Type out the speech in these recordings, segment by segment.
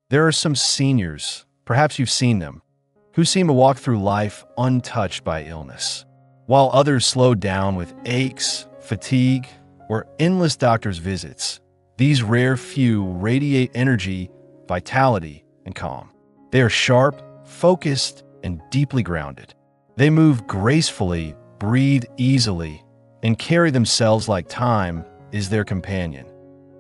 There are some seniors, perhaps you've seen them, who seem to walk through life untouched by illness, while others slow down with aches, fatigue, or endless doctor's visits. These rare few radiate energy, vitality, and calm. They are sharp, focused, and deeply grounded. They move gracefully, breathe easily, and carry themselves like time is their companion,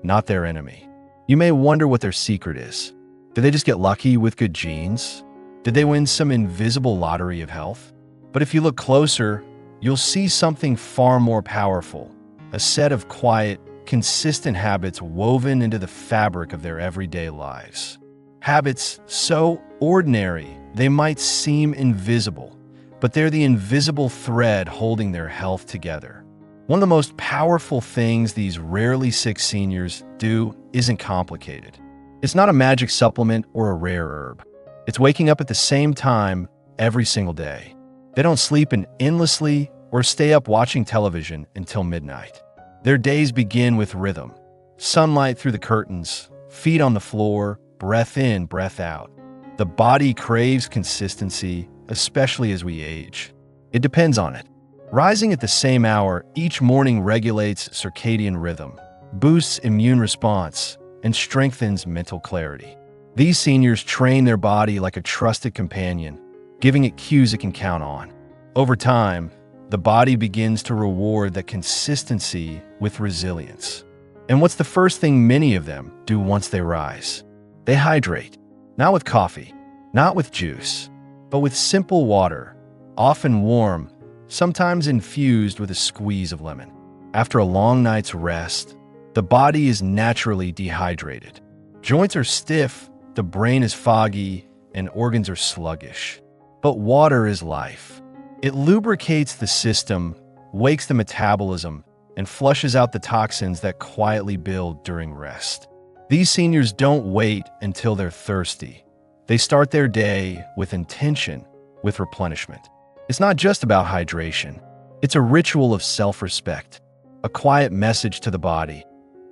not their enemy. You may wonder what their secret is. Did they just get lucky with good genes? Did they win some invisible lottery of health? But if you look closer, you'll see something far more powerful, a set of quiet, consistent habits woven into the fabric of their everyday lives. Habits so ordinary they might seem invisible, but they're the invisible thread holding their health together. One of the most powerful things these rarely sick seniors do isn't complicated. It's not a magic supplement or a rare herb. It's waking up at the same time every single day. They don't sleep in endlessly or stay up watching television until midnight. Their days begin with rhythm. Sunlight through the curtains, feet on the floor, breath in, breath out. The body craves consistency, especially as we age. It depends on it. Rising at the same hour each morning regulates circadian rhythm, boosts immune response, and strengthens mental clarity. These seniors train their body like a trusted companion, giving it cues it can count on. Over time, the body begins to reward that consistency with resilience. And what's the first thing many of them do once they rise? They hydrate, not with coffee, not with juice, but with simple water, often warm, sometimes infused with a squeeze of lemon. After a long night's rest, the body is naturally dehydrated. Joints are stiff, the brain is foggy, and organs are sluggish. But water is life. It lubricates the system, wakes the metabolism, and flushes out the toxins that quietly build during rest. These seniors don't wait until they're thirsty. They start their day with intention, with replenishment. It's not just about hydration. It's a ritual of self-respect, a quiet message to the body.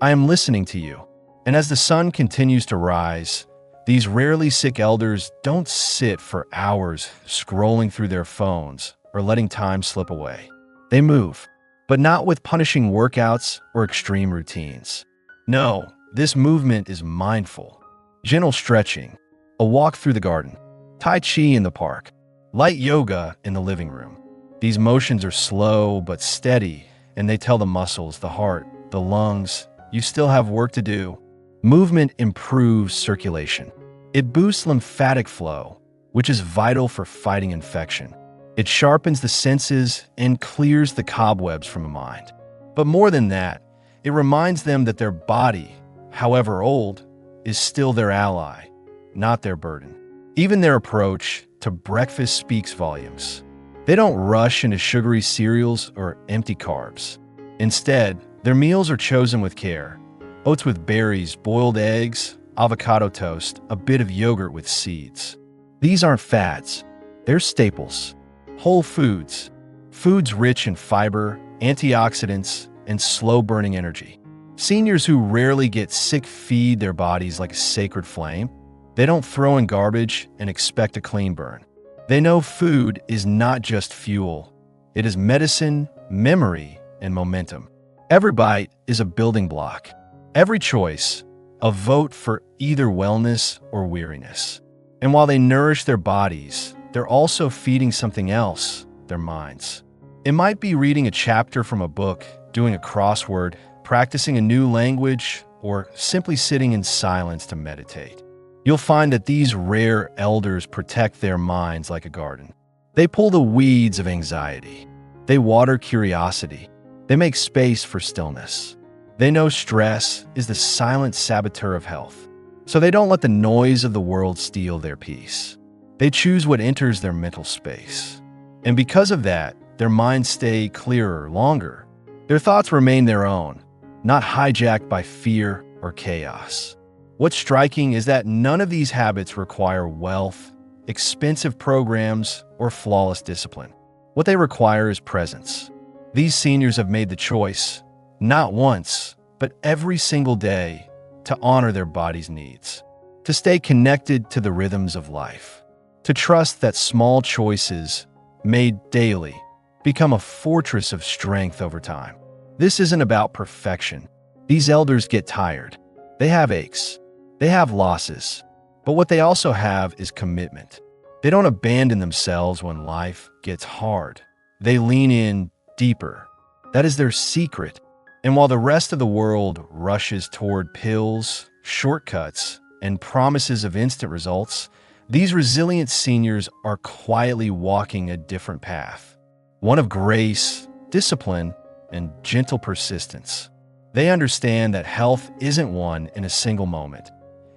I am listening to you. And as the sun continues to rise, these rarely sick elders don't sit for hours scrolling through their phones or letting time slip away. They move, but not with punishing workouts or extreme routines. No, this movement is mindful. Gentle stretching, a walk through the garden, Tai Chi in the park, light yoga in the living room. These motions are slow but steady, and they tell the muscles, the heart, the lungs, you still have work to do. Movement improves circulation. It boosts lymphatic flow, which is vital for fighting infection. It sharpens the senses and clears the cobwebs from the mind. But more than that, it reminds them that their body, however old, is still their ally, not their burden. Even their approach to breakfast speaks volumes. They don't rush into sugary cereals or empty carbs. Instead, their meals are chosen with care. Oats with berries, boiled eggs, avocado toast, a bit of yogurt with seeds. These aren't fads, they're staples. Whole foods, foods rich in fiber, antioxidants, and slow-burning energy. Seniors who rarely get sick feed their bodies like a sacred flame. They don't throw in garbage and expect a clean burn. They know food is not just fuel. It is medicine, memory, and momentum. Every bite is a building block. Every choice, a vote for either wellness or weariness. And while they nourish their bodies, they're also feeding something else, their minds. It might be reading a chapter from a book, doing a crossword, practicing a new language, or simply sitting in silence to meditate. You'll find that these rare elders protect their minds like a garden. They pull the weeds of anxiety. They water curiosity. They make space for stillness. They know stress is the silent saboteur of health, so they don't let the noise of the world steal their peace. They choose what enters their mental space. And because of that, their minds stay clearer longer. Their thoughts remain their own, not hijacked by fear or chaos. What's striking is that none of these habits require wealth, expensive programs, or flawless discipline. What they require is presence. These seniors have made the choice, not once, but every single day, to honor their body's needs. to stay connected to the rhythms of life, to trust that small choices made daily become a fortress of strength over time. This isn't about perfection. These elders get tired. They have aches. They have losses. But what they also have is commitment. They don't abandon themselves when life gets hard. They lean in deeper. That is their secret. And while the rest of the world rushes toward pills, shortcuts, and promises of instant results, these resilient seniors are quietly walking a different path. One of grace, discipline, and gentle persistence. They understand that health isn't won in a single moment.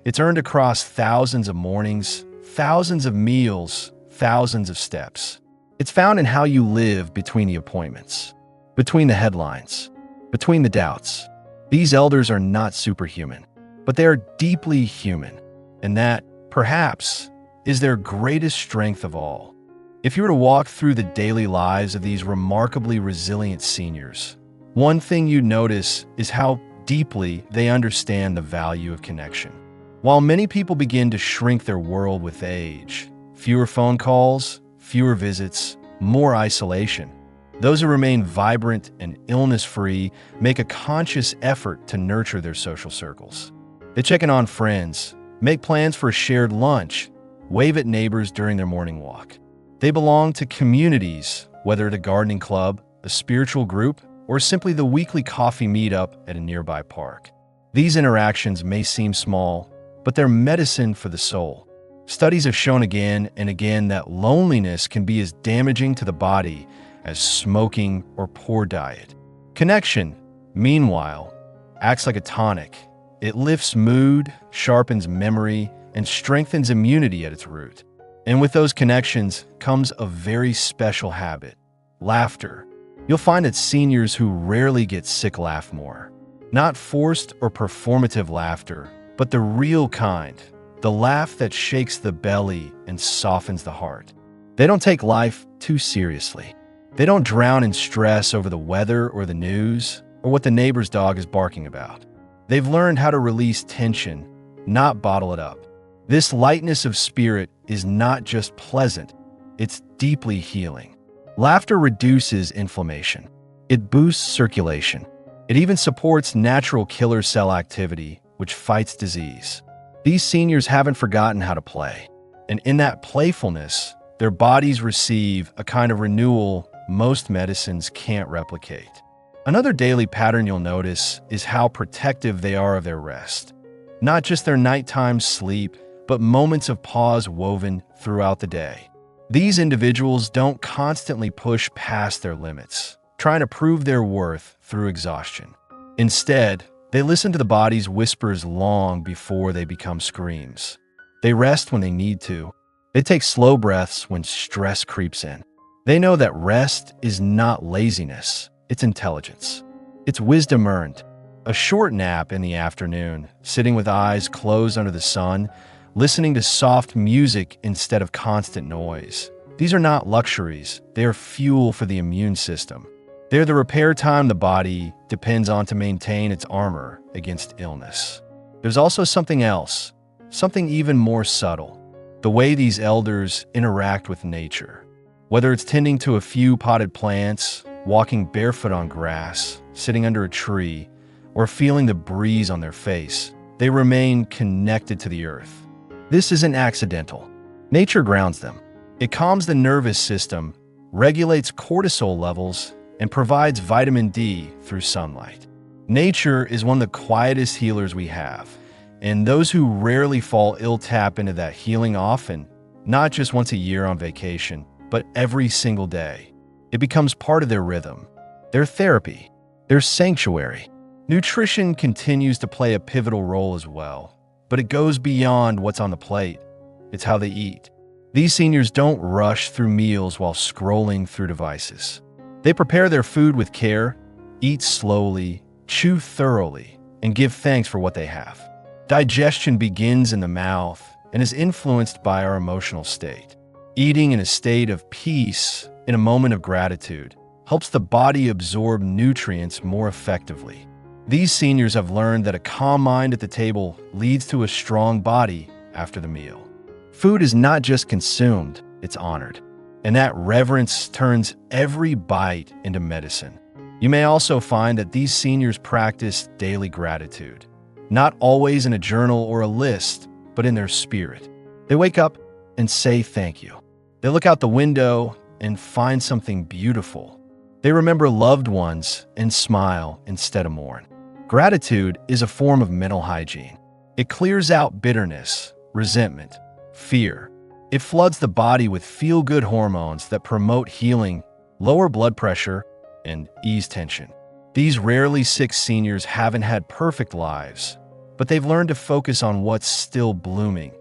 It's earned across thousands of mornings, thousands of meals, thousands of steps. It's found in how you live between the appointments, between the headlines, between the doubts. These elders are not superhuman, but they are deeply human, and that, perhaps, is their greatest strength of all. If you were to walk through the daily lives of these remarkably resilient seniors, one thing you'd notice is how deeply they understand the value of connection. While many people begin to shrink their world with age, fewer phone calls, fewer visits, more isolation, those who remain vibrant and illness-free make a conscious effort to nurture their social circles. They check in on friends, make plans for a shared lunch, wave at neighbors during their morning walk. They belong to communities, whether at a gardening club, a spiritual group, or simply the weekly coffee meetup at a nearby park. These interactions may seem small, but they're medicine for the soul. Studies have shown again and again that loneliness can be as damaging to the body as smoking or poor diet. Connection, meanwhile, acts like a tonic. It lifts mood, sharpens memory, and strengthens immunity at its root. And with those connections comes a very special habit: laughter. You'll find that seniors who rarely get sick laugh more. Not forced or performative laughter, but the real kind, the laugh that shakes the belly and softens the heart. They don't take life too seriously. They don't drown in stress over the weather or the news or what the neighbor's dog is barking about. They've learned how to release tension, not bottle it up. This lightness of spirit is not just pleasant, it's deeply healing. Laughter reduces inflammation. It boosts circulation. It even supports natural killer cell activity, which fights disease. These seniors haven't forgotten how to play. And in that playfulness, their bodies receive a kind of renewal most medicines can't replicate. Another daily pattern you'll notice is how protective they are of their rest. Not just their nighttime sleep, but moments of pause woven throughout the day. These individuals don't constantly push past their limits, trying to prove their worth through exhaustion. Instead, they listen to the body's whispers long before they become screams. They rest when they need to. They take slow breaths when stress creeps in. They know that rest is not laziness, it's intelligence. It's wisdom earned. A short nap in the afternoon, sitting with eyes closed under the sun, listening to soft music instead of constant noise. These are not luxuries, they are fuel for the immune system. They're the repair time the body depends on to maintain its armor against illness. There's also something else, something even more subtle: the way these elders interact with nature. Whether it's tending to a few potted plants, walking barefoot on grass, sitting under a tree, or feeling the breeze on their face, they remain connected to the earth. This isn't accidental. Nature grounds them. It calms the nervous system, regulates cortisol levels, and provides vitamin D through sunlight. Nature is one of the quietest healers we have, and those who rarely fall ill tap into that healing often, not just once a year on vacation, but every single day. It becomes part of their rhythm, their therapy, their sanctuary. Nutrition continues to play a pivotal role as well, but it goes beyond what's on the plate. It's how they eat. These seniors don't rush through meals while scrolling through devices. They prepare their food with care, eat slowly, chew thoroughly, and give thanks for what they have. Digestion begins in the mouth and is influenced by our emotional state. Eating in a state of peace, in a moment of gratitude, helps the body absorb nutrients more effectively. These seniors have learned that a calm mind at the table leads to a strong body after the meal. Food is not just consumed, it's honored. And that reverence turns every bite into medicine. You may also find that these seniors practice daily gratitude, not always in a journal or a list, but in their spirit. They wake up and say thank you. They look out the window and find something beautiful. They remember loved ones and smile instead of mourn. Gratitude is a form of mental hygiene. It clears out bitterness, resentment, fear. It floods the body with feel-good hormones that promote healing, lower blood pressure, and ease tension. These rarely sick seniors haven't had perfect lives, but they've learned to focus on what's still blooming,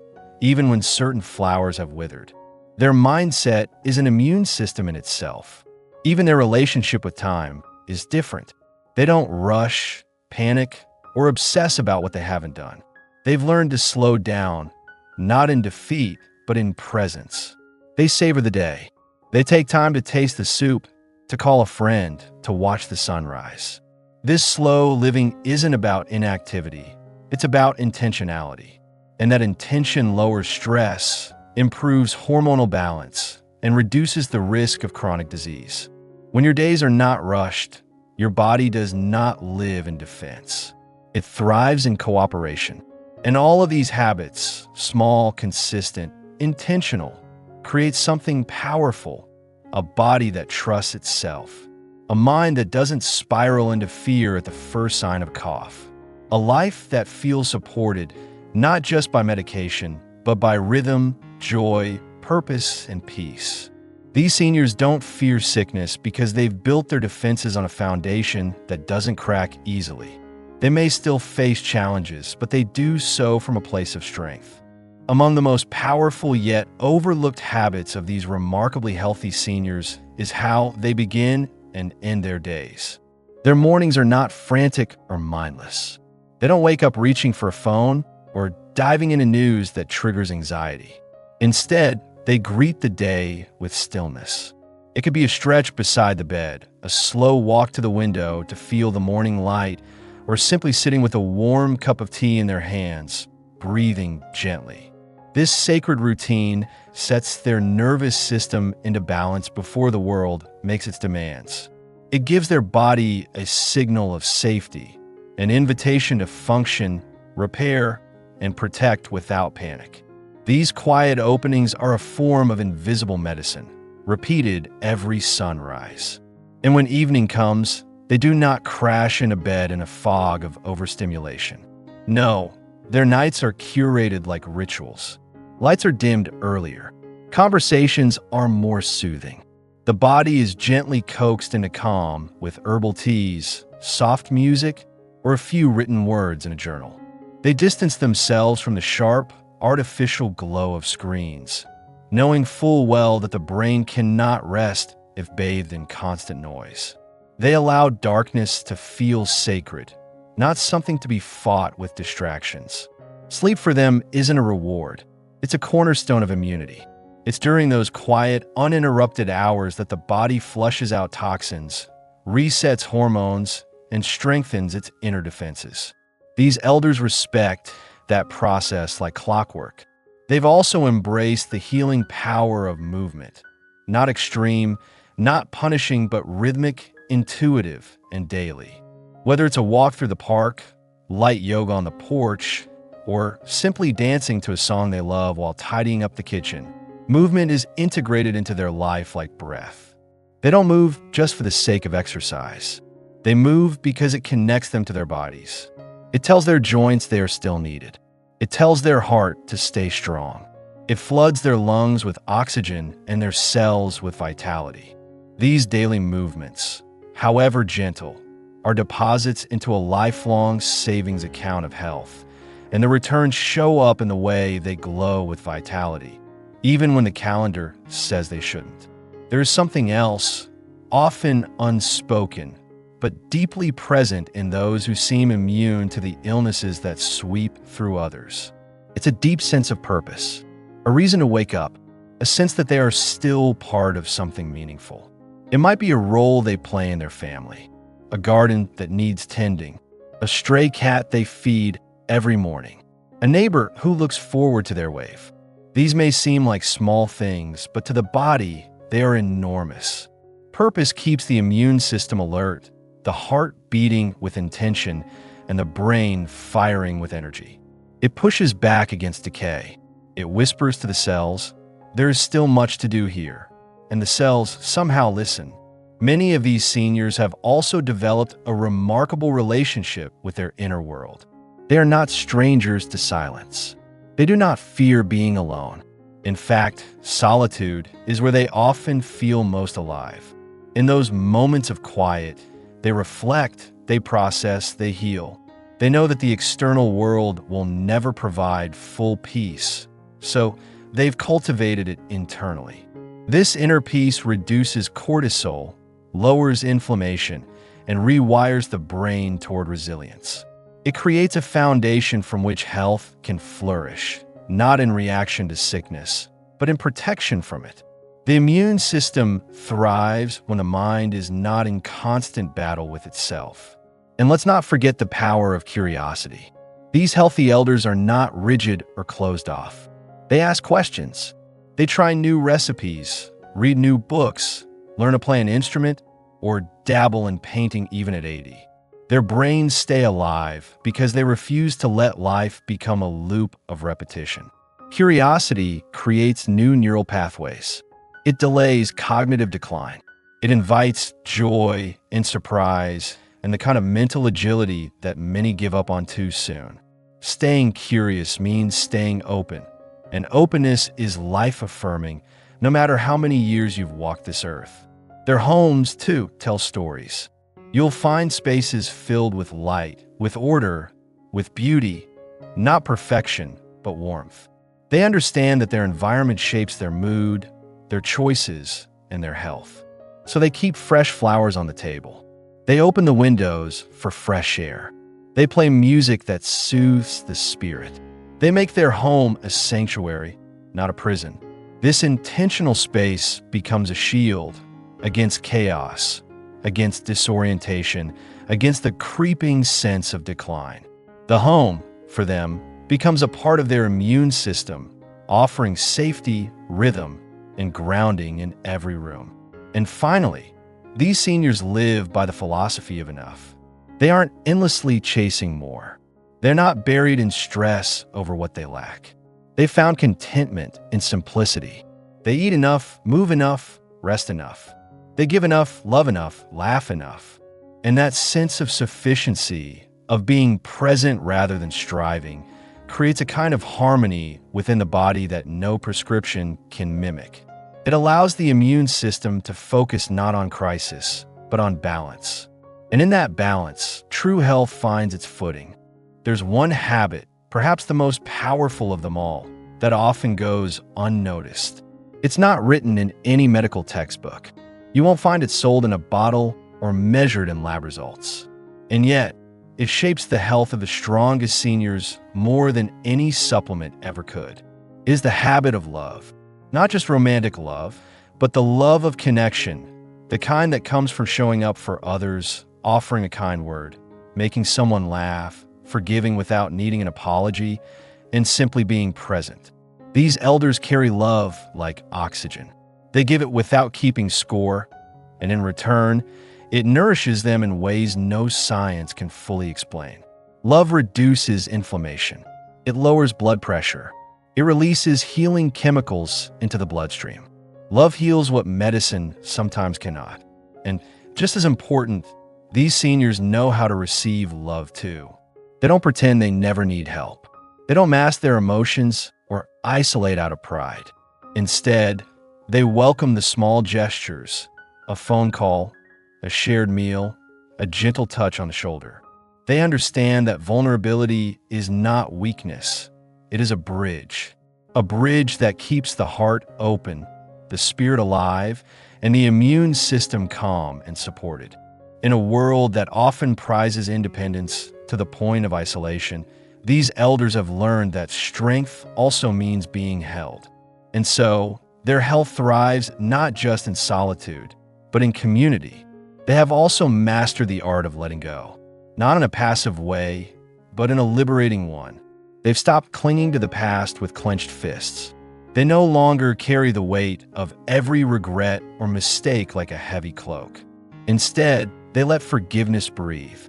even when certain flowers have withered. Their mindset is an immune system in itself. Even their relationship with time is different. They don't rush, panic, or obsess about what they haven't done. They've learned to slow down, not in defeat, but in presence. They savor the day. They take time to taste the soup, to call a friend, to watch the sunrise. This slow living isn't about inactivity. It's about intentionality. And that intention lowers stress, improves hormonal balance, and reduces the risk of chronic disease. When your days are not rushed, your body does not live in defense. It thrives in cooperation. And all of these habits, small, consistent, intentional, create something powerful, a body that trusts itself, a mind that doesn't spiral into fear at the first sign of cough, a life that feels supported not just by medication, but by rhythm, joy, purpose, and peace. These seniors don't fear sickness because they've built their defenses on a foundation that doesn't crack easily. They may still face challenges, but they do so from a place of strength. Among the most powerful yet overlooked habits of these remarkably healthy seniors is how they begin and end their days. Their mornings are not frantic or mindless. They don't wake up reaching for a phone or diving into news that triggers anxiety. Instead, they greet the day with stillness. It could be a stretch beside the bed, a slow walk to the window to feel the morning light, or simply sitting with a warm cup of tea in their hands, breathing gently. This sacred routine sets their nervous system into balance before the world makes its demands. It gives their body a signal of safety, an invitation to function, repair, and protect without panic. These quiet openings are a form of invisible medicine, repeated every sunrise. And when evening comes, they do not crash into bed in a fog of overstimulation. No, their nights are curated like rituals. Lights are dimmed earlier. Conversations are more soothing. The body is gently coaxed into calm with herbal teas, soft music, or a few written words in a journal. They distance themselves from the sharp, artificial glow of screens, knowing full well that the brain cannot rest if bathed in constant noise. They allow darkness to feel sacred, not something to be fought with distractions. Sleep for them isn't a reward. It's a cornerstone of immunity. It's during those quiet, uninterrupted hours that the body flushes out toxins, resets hormones, and strengthens its inner defenses. These elders respect that process like clockwork. They've also embraced the healing power of movement. Not extreme, not punishing, but rhythmic, intuitive, and daily. Whether it's a walk through the park, light yoga on the porch, or simply dancing to a song they love while tidying up the kitchen, movement is integrated into their life like breath. They don't move just for the sake of exercise. They move because it connects them to their bodies. It tells their joints they are still needed. It tells their heart to stay strong. It floods their lungs with oxygen and their cells with vitality. These daily movements, however gentle, are deposits into a lifelong savings account of health, and the returns show up in the way they glow with vitality, even when the calendar says they shouldn't. There is something else, often unspoken, but deeply present in those who seem immune to the illnesses that sweep through others. It's a deep sense of purpose, a reason to wake up, a sense that they are still part of something meaningful. It might be a role they play in their family, a garden that needs tending, a stray cat they feed every morning, a neighbor who looks forward to their wave. These may seem like small things, but to the body, they are enormous. Purpose keeps the immune system alert, the heart beating with intention, and the brain firing with energy. It pushes back against decay. It whispers to the cells, there is still much to do here. And the cells somehow listen. Many of these seniors have also developed a remarkable relationship with their inner world. They are not strangers to silence. They do not fear being alone. In fact, solitude is where they often feel most alive. In those moments of quiet, they reflect, they process, they heal. They know that the external world will never provide full peace, so they've cultivated it internally. This inner peace reduces cortisol, lowers inflammation, and rewires the brain toward resilience. It creates a foundation from which health can flourish, not in reaction to sickness, but in protection from it. The immune system thrives when the mind is not in constant battle with itself. And let's not forget the power of curiosity. These healthy elders are not rigid or closed off. They ask questions. They try new recipes, read new books, learn to play an instrument, or dabble in painting even at 80. Their brains stay alive because they refuse to let life become a loop of repetition. Curiosity creates new neural pathways. It delays cognitive decline. It invites joy and surprise and the kind of mental agility that many give up on too soon. Staying curious means staying open, and openness is life-affirming no matter how many years you've walked this earth. Their homes, too, tell stories. You'll find spaces filled with light, with order, with beauty, not perfection, but warmth. They understand that their environment shapes their mood, their choices, and their health. So they keep fresh flowers on the table. They open the windows for fresh air. They play music that soothes the spirit. They make their home a sanctuary, not a prison. This intentional space becomes a shield against chaos, against disorientation, against the creeping sense of decline. The home, for them, becomes a part of their immune system, offering safety, rhythm, and grounding in every room. And finally, these seniors live by the philosophy of enough. They aren't endlessly chasing more. They're not buried in stress over what they lack. They found contentment in simplicity. They eat enough, move enough, rest enough. They give enough, love enough, laugh enough. And that sense of sufficiency, of being present rather than striving, creates a kind of harmony within the body that no prescription can mimic. It allows the immune system to focus not on crisis, but on balance. And in that balance, true health finds its footing. There's one habit, perhaps the most powerful of them all, that often goes unnoticed. It's not written in any medical textbook. You won't find it sold in a bottle or measured in lab results. And yet, it shapes the health of the strongest seniors more than any supplement ever could. It is the habit of love. Not just romantic love, but the love of connection, the kind that comes from showing up for others, offering a kind word, making someone laugh, forgiving without needing an apology, and simply being present. These elders carry love like oxygen. They give it without keeping score, and in return, it nourishes them in ways no science can fully explain. Love reduces inflammation. It lowers blood pressure. It releases healing chemicals into the bloodstream. Love heals what medicine sometimes cannot. And just as important, these seniors know how to receive love too. They don't pretend they never need help. They don't mask their emotions or isolate out of pride. Instead, they welcome the small gestures, a phone call, a shared meal, a gentle touch on the shoulder. They understand that vulnerability is not weakness. It is a bridge that keeps the heart open, the spirit alive, and the immune system calm and supported. In a world that often prizes independence to the point of isolation, these elders have learned that strength also means being held. And so, their health thrives not just in solitude, but in community. They have also mastered the art of letting go, not in a passive way, but in a liberating one. They've stopped clinging to the past with clenched fists. They no longer carry the weight of every regret or mistake like a heavy cloak. Instead, they let forgiveness breathe.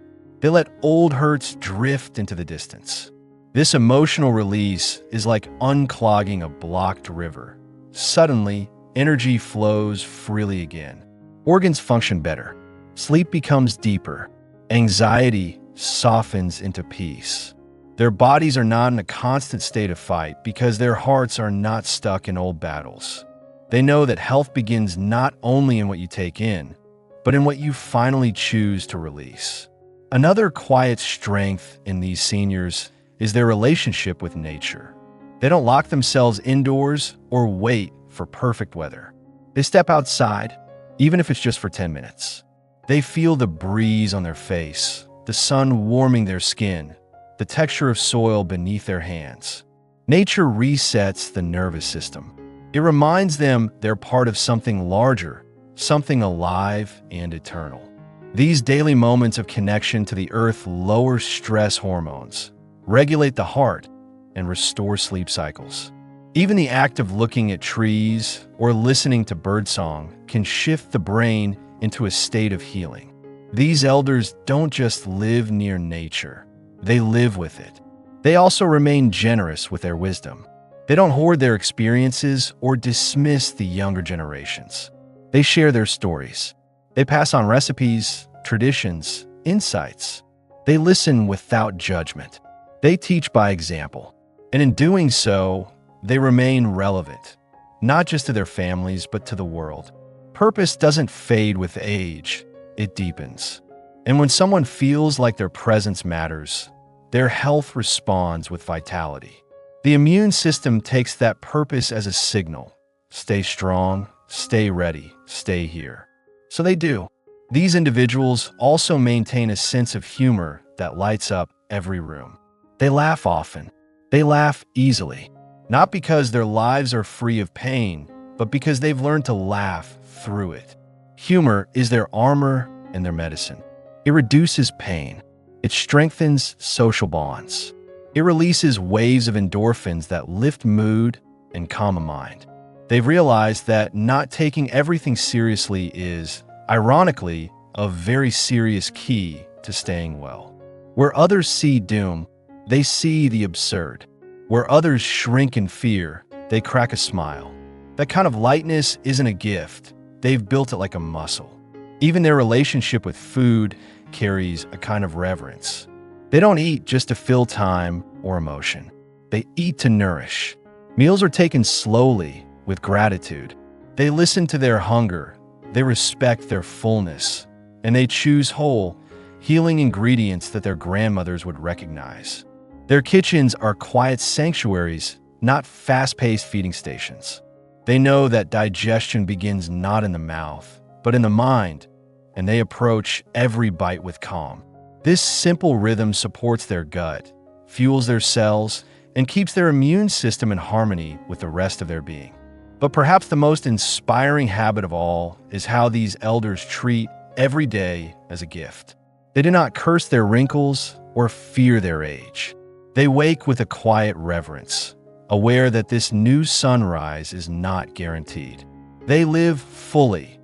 They let old hurts drift into the distance. This emotional release is like unclogging a blocked river. Suddenly, energy flows freely again. Organs function better. Sleep becomes deeper. Anxiety softens into peace. Their bodies are not in a constant state of fight because their hearts are not stuck in old battles. They know that health begins not only in what you take in, but in what you finally choose to release. Another quiet strength in these seniors is their relationship with nature. They don't lock themselves indoors or wait for perfect weather. They step outside, even if it's just for 10 minutes. They feel the breeze on their face, the sun warming their skin, the texture of soil beneath their hands. Nature resets the nervous system. It reminds them they're part of something larger, something alive and eternal. These daily moments of connection to the earth lower stress hormones, regulate the heart, and restore sleep cycles. Even the act of looking at trees or listening to birdsong can shift the brain into a state of healing. These elders don't just live near nature. They live with it. They also remain generous with their wisdom. They don't hoard their experiences or dismiss the younger generations. They share their stories. They pass on recipes, traditions, insights. They listen without judgment. They teach by example. And in doing so, they remain relevant, not just to their families, but to the world. Purpose doesn't fade with age, it deepens. And when someone feels like their presence matters, their health responds with vitality. The immune system takes that purpose as a signal. Stay strong, stay ready, stay here. So they do. These individuals also maintain a sense of humor that lights up every room. They laugh often. They laugh easily. Not because their lives are free of pain, but because they've learned to laugh through it. Humor is their armor and their medicine. It reduces pain. It strengthens social bonds. It releases waves of endorphins that lift mood and calm a mind. They've realized that not taking everything seriously is, ironically, a very serious key to staying well. Where others see doom, they see the absurd. Where others shrink in fear, they crack a smile. That kind of lightness isn't a gift. They've built it like a muscle. Even their relationship with food carries a kind of reverence. They don't eat just to fill time or emotion. They eat to nourish. Meals are taken slowly, with gratitude. They listen to their hunger, they respect their fullness, and they choose whole, healing ingredients that their grandmothers would recognize. Their kitchens are quiet sanctuaries, not fast-paced feeding stations. They know that digestion begins not in the mouth, but in the mind, and they approach every bite with calm. This simple rhythm supports their gut, fuels their cells, and keeps their immune system in harmony with the rest of their being. But perhaps the most inspiring habit of all is how these elders treat every day as a gift. They do not curse their wrinkles or fear their age. They wake with a quiet reverence, aware that this new sunrise is not guaranteed. They live fully,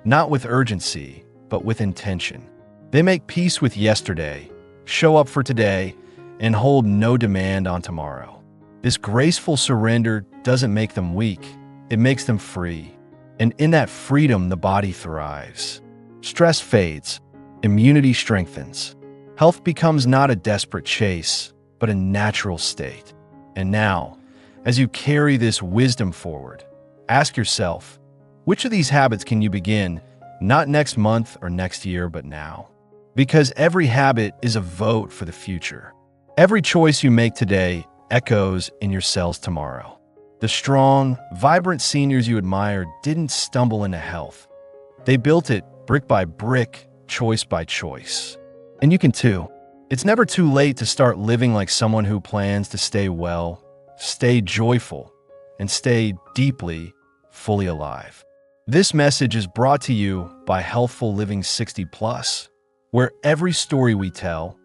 not with urgency, but with intention. They make peace with yesterday, show up for today, and hold no demand on tomorrow. This graceful surrender doesn't make them weak, it makes them free. And in that freedom, the body thrives. Stress fades, immunity strengthens. Health becomes not a desperate chase, but a natural state. And now, as you carry this wisdom forward, ask yourself, which of these habits can you begin, not next month or next year, but now? Because every habit is a vote for the future. Every choice you make today echoes in your cells tomorrow. The strong, vibrant seniors you admire didn't stumble into health. They built it brick by brick, choice by choice. And you can too. It's never too late to start living like someone who plans to stay well, stay joyful, and stay deeply, fully alive. This message is brought to you by Healthful Living 60+, where every story we tell,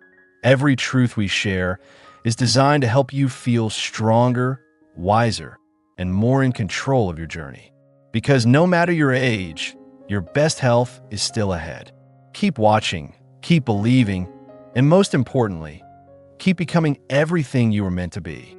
every truth we share, is designed to help you feel stronger, wiser, and more in control of your journey. Because no matter your age, your best health is still ahead. Keep watching, keep believing, and most importantly, keep becoming everything you were meant to be.